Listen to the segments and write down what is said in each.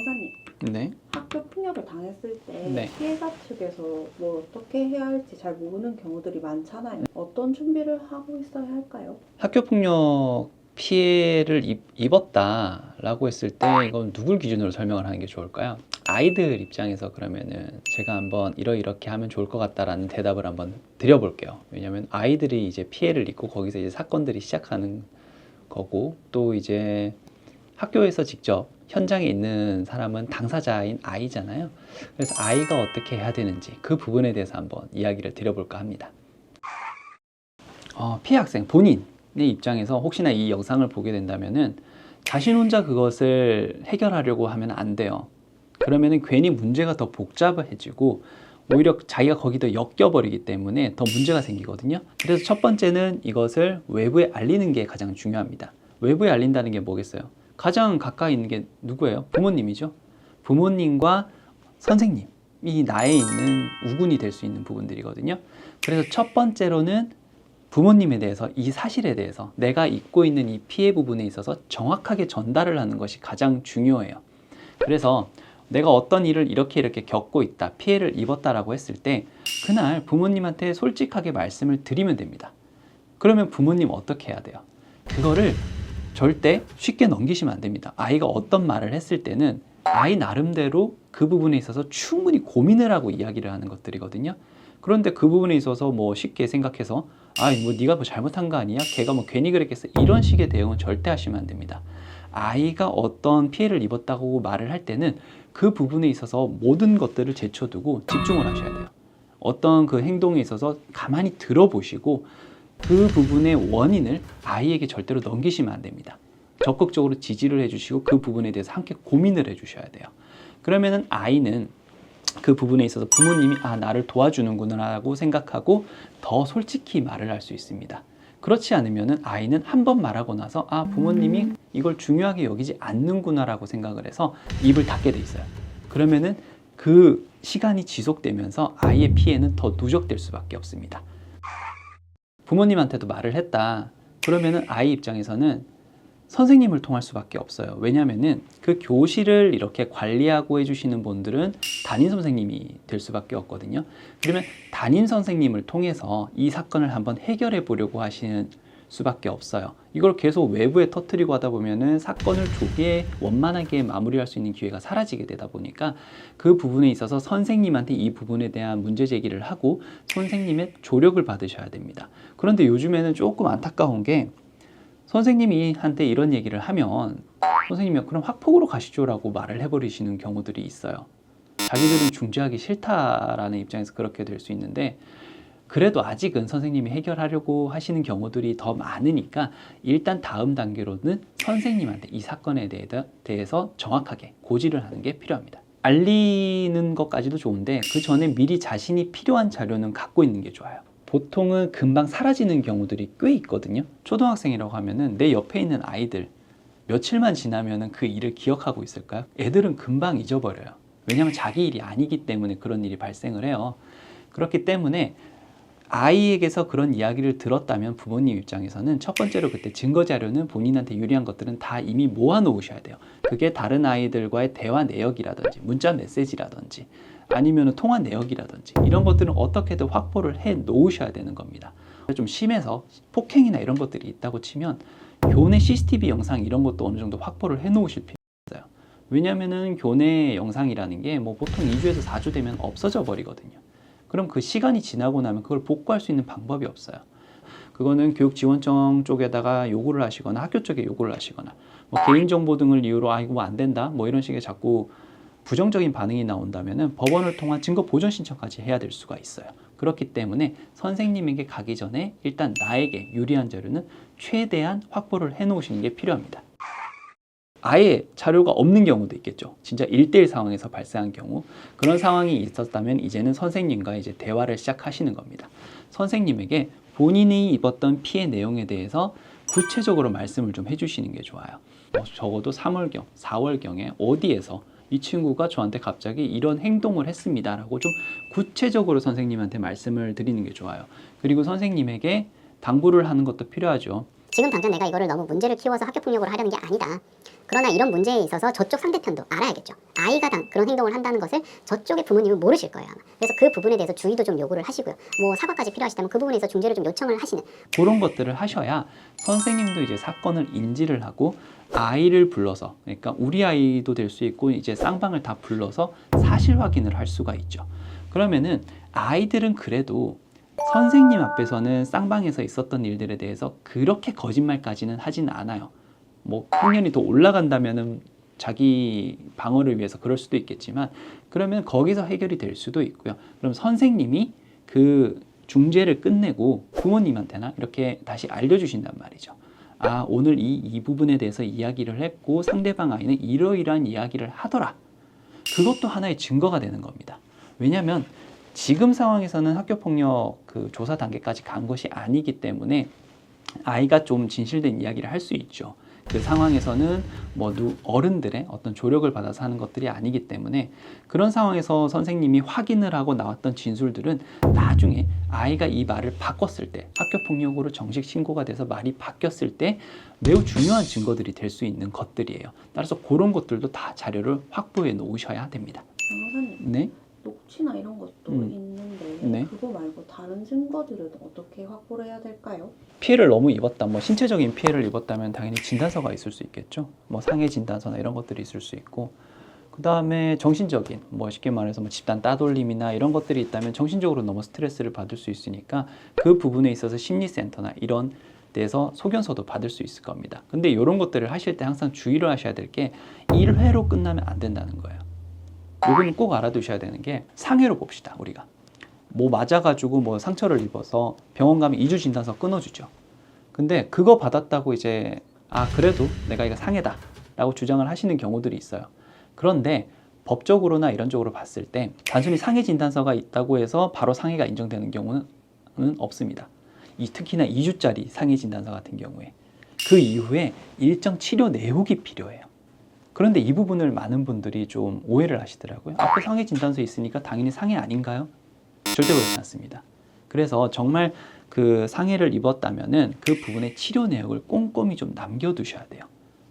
강사님, 네. 학교 폭력을 당했을 때 네. 피해자 측에서 뭘 어떻게 해야 할지 잘 모르는 경우들이 많잖아요. 어떤 준비를 하고 있어야 할까요? 학교 폭력 피해를 입었다라고 했을 때 이건 누굴 기준으로 설명을 하는 게 좋을까요? 아이들 입장에서 그러면은 제가 한번 이렇게 하면 좋을 것 같다라는 대답을 한번 드려볼게요. 왜냐하면 아이들이 이제 피해를 입고 거기서 이제 사건들이 시작하는 거고, 또 이제 학교에서 직접 현장에 있는 사람은 당사자인 아이잖아요. 그래서 아이가 어떻게 해야 되는지 그 부분에 대해서 한번 이야기를 드려볼까 합니다. 피해 학생 본인의 입장에서 혹시나 이 영상을 보게 된다면은 자신 혼자 그것을 해결하려고 하면 안 돼요. 그러면은 괜히 문제가 더 복잡해지고 오히려 자기가 거기다 엮여버리기 때문에 더 문제가 생기거든요. 그래서 첫 번째는 이것을 외부에 알리는 게 가장 중요합니다. 외부에 알린다는 게 뭐겠어요? 가장 가까이 있는 게 누구예요? 부모님이죠. 부모님과 선생님이 나에 있는 우군이 될 수 있는 부분들이거든요. 그래서 첫 번째로는 부모님에 대해서, 이 사실에 대해서 내가 입고 있는 이 피해 부분에 있어서 정확하게 전달을 하는 것이 가장 중요해요. 그래서 내가 어떤 일을 이렇게 겪고 있다, 피해를 입었다라고 했을 때 그날 부모님한테 솔직하게 말씀을 드리면 됩니다. 그러면 부모님 어떻게 해야 돼요? 그거를 절대 쉽게 넘기시면 안 됩니다. 아이가 어떤 말을 했을 때는 아이 나름대로 그 부분에 있어서 충분히 고민을 하고 이야기를 하는 것들이거든요. 그런데 그 부분에 있어서 뭐 쉽게 생각해서 뭐 네가 뭐 잘못한 거 아니야? 걔가 뭐 괜히 그랬겠어? 이런 식의 대응은 절대 하시면 안 됩니다. 아이가 어떤 피해를 입었다고 말을 할 때는 그 부분에 있어서 모든 것들을 제쳐두고 집중을 하셔야 돼요. 어떤 그 행동에 있어서 가만히 들어보시고 그 부분의 원인을 아이에게 절대로 넘기시면 안 됩니다. 적극적으로 지지를 해주시고 그 부분에 대해서 함께 고민을 해주셔야 돼요. 그러면은 아이는 그 부분에 있어서 부모님이 나를 도와주는구나 라고 생각하고 더 솔직히 말을 할 수 있습니다. 그렇지 않으면은 아이는 한 번 말하고 나서 부모님이 이걸 중요하게 여기지 않는구나 라고 생각을 해서 입을 닫게 돼 있어요. 그러면은 그 시간이 지속되면서 아이의 피해는 더 누적될 수밖에 없습니다. 부모님한테도 말을 했다. 그러면은 아이 입장에서는 선생님을 통할 수밖에 없어요. 왜냐면은 그 교실을 이렇게 관리하고 해주시는 분들은 담임 선생님이 될 수밖에 없거든요. 그러면 담임 선생님을 통해서 이 사건을 한번 해결해 보려고 하시는 수밖에 없어요. 이걸 계속 외부에 터뜨리고 하다 보면은 사건을 조기에 원만하게 마무리할 수 있는 기회가 사라지게 되다 보니까 그 부분에 있어서 선생님한테 이 부분에 대한 문제 제기를 하고 선생님의 조력을 받으셔야 됩니다. 그런데 요즘에는 조금 안타까운 게 선생님이 한테 이런 얘기를 하면 선생님이 그럼 학폭으로 가시죠 라고 말을 해버리시는 경우들이 있어요. 자기들은 중재하기 싫다라는 입장에서 그렇게 될 수 있는데 그래도 아직은 선생님이 해결하려고 하시는 경우들이 더 많으니까 일단 다음 단계로는 선생님한테 이 사건에 대해서 정확하게 고지를 하는 게 필요합니다. 알리는 것까지도 좋은데 그 전에 미리 자신이 필요한 자료는 갖고 있는 게 좋아요. 보통은 금방 사라지는 경우들이 꽤 있거든요. 초등학생이라고 하면은 내 옆에 있는 아이들 며칠만 지나면은 그 일을 기억하고 있을까요? 애들은 금방 잊어버려요. 왜냐하면 자기 일이 아니기 때문에 그런 일이 발생을 해요. 그렇기 때문에 아이에게서 그런 이야기를 들었다면 부모님 입장에서는 첫 번째로 그때 증거 자료는 본인한테 유리한 것들은 다 이미 모아 놓으셔야 돼요. 그게 다른 아이들과의 대화 내역이라든지 문자 메시지라든지 아니면 통화 내역이라든지 이런 것들은 어떻게든 확보를 해 놓으셔야 되는 겁니다. 좀 심해서 폭행이나 이런 것들이 있다고 치면 교내 CCTV 영상 이런 것도 어느 정도 확보를 해 놓으실 필요가 있어요. 왜냐하면은 교내 영상이라는 게 뭐 보통 2주에서 4주 되면 없어져 버리거든요. 그럼 그 시간이 지나고 나면 그걸 복구할 수 있는 방법이 없어요. 그거는 교육지원청 쪽에다가 요구를 하시거나 학교 쪽에 요구를 하시거나 뭐 개인정보 등을 이유로 이거 뭐 안 된다 뭐 이런 식의 자꾸 부정적인 반응이 나온다면은 법원을 통한 증거 보전 신청까지 해야 될 수가 있어요. 그렇기 때문에 선생님에게 가기 전에 일단 나에게 유리한 자료는 최대한 확보를 해 놓으시는 게 필요합니다. 아예 자료가 없는 경우도 있겠죠. 진짜 1대1 상황에서 발생한 경우 그런 상황이 있었다면 이제는 선생님과 이제 대화를 시작하시는 겁니다. 선생님에게 본인이 입었던 피해 내용에 대해서 구체적으로 말씀을 좀 해주시는 게 좋아요. 적어도 3월경, 4월경에 어디에서 이 친구가 저한테 갑자기 이런 행동을 했습니다 라고 좀 구체적으로 선생님한테 말씀을 드리는 게 좋아요. 그리고 선생님에게 당부를 하는 것도 필요하죠. 지금 당장 내가 이거를 너무 문제를 키워서 학교폭력으로 하려는 게 아니다. 그러나 이런 문제에 있어서 저쪽 상대편도 알아야겠죠. 아이가 그런 행동을 한다는 것을 저쪽의 부모님은 모르실 거예요, 아마. 그래서 그 부분에 대해서 주의도 좀 요구를 하시고요. 뭐 사과까지 필요하시다면 그 부분에서 중재를 좀 요청을 하시는. 그런 것들을 하셔야 선생님도 이제 사건을 인지를 하고 아이를 불러서, 그러니까 우리 아이도 될 수 있고 이제 쌍방을 다 불러서 사실 확인을 할 수가 있죠. 그러면은 아이들은 그래도 선생님 앞에서는 쌍방에서 있었던 일들에 대해서 그렇게 거짓말까지는 하진 않아요. 뭐 학년이 더 올라간다면은 자기 방어를 위해서 그럴 수도 있겠지만, 그러면 거기서 해결이 될 수도 있고요. 그럼 선생님이 그 중재를 끝내고 부모님한테나 이렇게 다시 알려주신단 말이죠. 아, 오늘 이 부분에 대해서 이야기를 했고 상대방 아이는 이러이러한 이야기를 하더라. 그것도 하나의 증거가 되는 겁니다. 왜냐하면 지금 상황에서는 학교폭력 그 조사 단계까지 간 것이 아니기 때문에 아이가 좀 진실된 이야기를 할 수 있죠. 그 상황에서는 뭐 어른들의 어떤 조력을 받아서 하는 것들이 아니기 때문에, 그런 상황에서 선생님이 확인을 하고 나왔던 진술들은 나중에 아이가 이 말을 바꿨을 때, 학교폭력으로 정식 신고가 돼서 말이 바뀌었을 때 매우 중요한 증거들이 될 수 있는 것들이에요. 따라서 그런 것들도 다 자료를 확보해 놓으셔야 됩니다. 변호사님, 네. 녹취나 이런 것도 있는데 네. 그거 말고 다른 증거들은 어떻게 확보를 해야 될까요? 피해를 너무 입었다, 뭐 신체적인 피해를 입었다면 당연히 진단서가 있을 수 있겠죠. 뭐 상해 진단서나 이런 것들이 있을 수 있고, 그 다음에 정신적인, 뭐 쉽게 말해서 뭐 집단 따돌림이나 이런 것들이 있다면 정신적으로 너무 스트레스를 받을 수 있으니까 그 부분에 있어서 심리센터나 이런 데서 소견서도 받을 수 있을 겁니다. 근데 이런 것들을 하실 때 항상 주의를 하셔야 될 게 1회로 끝나면 안 된다는 거예요. 이거는 꼭 알아두셔야 되는 게, 상해로 봅시다. 우리가 뭐 맞아가지고 뭐 상처를 입어서 병원 가면 2주 진단서 끊어주죠. 근데 그거 받았다고 이제 그래도 내가 이거 상해다 라고 주장을 하시는 경우들이 있어요. 그런데 법적으로나 이런 쪽으로 봤을 때 단순히 상해 진단서가 있다고 해서 바로 상해가 인정되는 경우는 없습니다. 특히나 2주짜리 상해 진단서 같은 경우에 그 이후에 일정 치료 내역이 필요해요. 그런데 이 부분을 많은 분들이 좀 오해를 하시더라고요. 앞에 상해 진단서 있으니까 당연히 상해 아닌가요? 절대 그렇지 않습니다. 그래서 정말 그 상해를 입었다면은 그 부분의 치료 내역을 꼼꼼히 좀 남겨두셔야 돼요.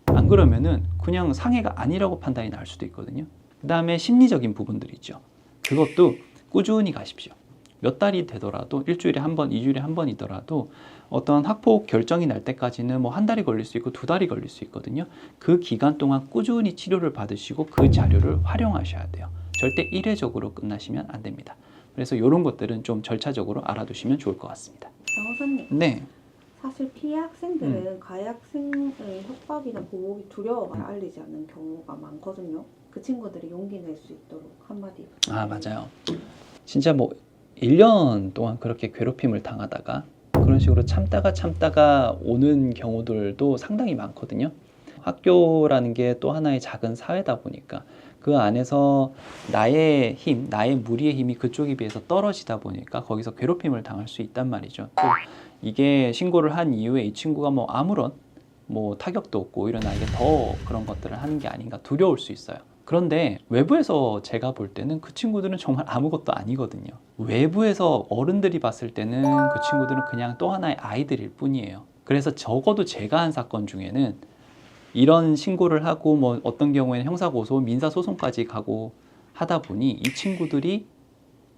안 그러면은 그냥 상해가 아니라고 판단이 날 수도 있거든요. 그 다음에 심리적인 부분들이 있죠. 그것도 꾸준히 가십시오. 몇 달이 되더라도, 일주일에 한 번, 2주일에 한 번이더라도 어떤 학폭 결정이 날 때까지는 뭐 한 달이 걸릴 수 있고 2달이 걸릴 수 있거든요. 그 기간 동안 꾸준히 치료를 받으시고 그 자료를 활용하셔야 돼요. 절대 일회적으로 끝나시면 안 됩니다. 그래서 이런 것들은 좀 절차적으로 알아두시면 좋을 것 같습니다. 변호사님, 네. 사실 피해 학생들은 가해 학생의 협박이나 보복이 두려워서 알리지 않는 경우가 많거든요. 그 친구들이 용기 낼 수 있도록 한마디. 맞아요. 진짜 뭐 1년 동안 그렇게 괴롭힘을 당하다가 그런 식으로 참다가 오는 경우들도 상당히 많거든요. 학교라는 게 또 하나의 작은 사회다 보니까 그 안에서 나의 힘, 나의 무리의 힘이 그쪽에 비해서 떨어지다 보니까 거기서 괴롭힘을 당할 수 있단 말이죠. 또 이게 신고를 한 이후에 이 친구가 뭐 아무런 뭐 타격도 없고 오히려 나에게 더 그런 것들을 하는 게 아닌가 두려울 수 있어요. 그런데 외부에서 제가 볼 때는 그 친구들은 정말 아무것도 아니거든요. 외부에서 어른들이 봤을 때는 그 친구들은 그냥 또 하나의 아이들일 뿐이에요. 그래서 적어도 제가 한 사건 중에는 이런 신고를 하고 뭐 어떤 경우에는 형사고소, 민사소송까지 가고 하다 보니 이 친구들이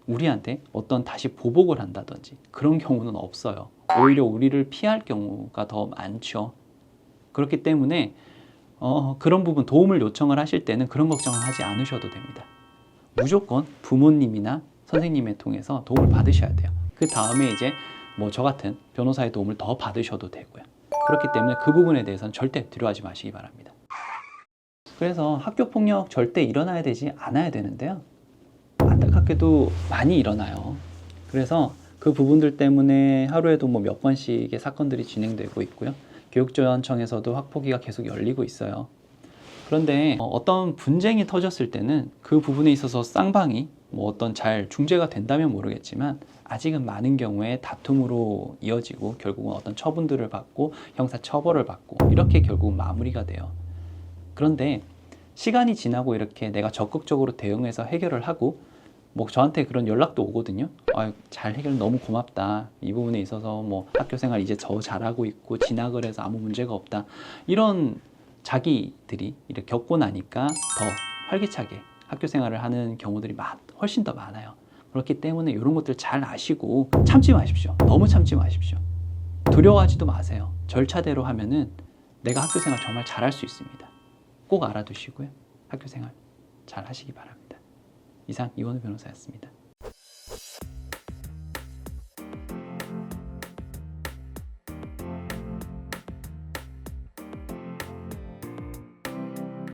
우리한테 어떤 다시 보복을 한다든지 그런 경우는 없어요. 오히려 우리를 피할 경우가 더 많죠. 그렇기 때문에 그런 부분 도움을 요청을 하실 때는 그런 걱정을 하지 않으셔도 됩니다. 무조건 부모님이나 선생님을 통해서 도움을 받으셔야 돼요. 그 다음에 이제 뭐 저 같은 변호사의 도움을 더 받으셔도 되고요. 그렇기 때문에 그 부분에 대해서는 절대 두려워하지 마시기 바랍니다. 그래서 학교폭력 절대 일어나야 되지 않아야 되는데요. 안타깝게도 많이 일어나요. 그래서 그 부분들 때문에 하루에도 뭐 몇 건씩의 사건들이 진행되고 있고요. 교육지원청에서도 학폭위가 계속 열리고 있어요. 그런데 어떤 분쟁이 터졌을 때는 그 부분에 있어서 쌍방이 뭐 어떤 잘 중재가 된다면 모르겠지만 아직은 많은 경우에 다툼으로 이어지고 결국은 어떤 처분들을 받고 형사 처벌을 받고 이렇게 결국 마무리가 돼요. 그런데 시간이 지나고 이렇게 내가 적극적으로 대응해서 해결을 하고 뭐 저한테 그런 연락도 오거든요. 잘 해결 너무 고맙다. 이 부분에 있어서 뭐 학교 생활 이제 더 잘하고 있고 진학을 해서 아무 문제가 없다. 이런 자기들이 이렇게 겪고 나니까 더 활기차게 학교 생활을 하는 경우들이 훨씬 더 많아요. 그렇기 때문에 이런 것들 잘 아시고 참지 마십시오. 너무 참지 마십시오. 두려워하지도 마세요. 절차대로 하면은 내가 학교 생활 정말 잘할 수 있습니다. 꼭 알아두시고요. 학교 생활 잘 하시기 바랍니다. 이상 이원우 변호사였습니다.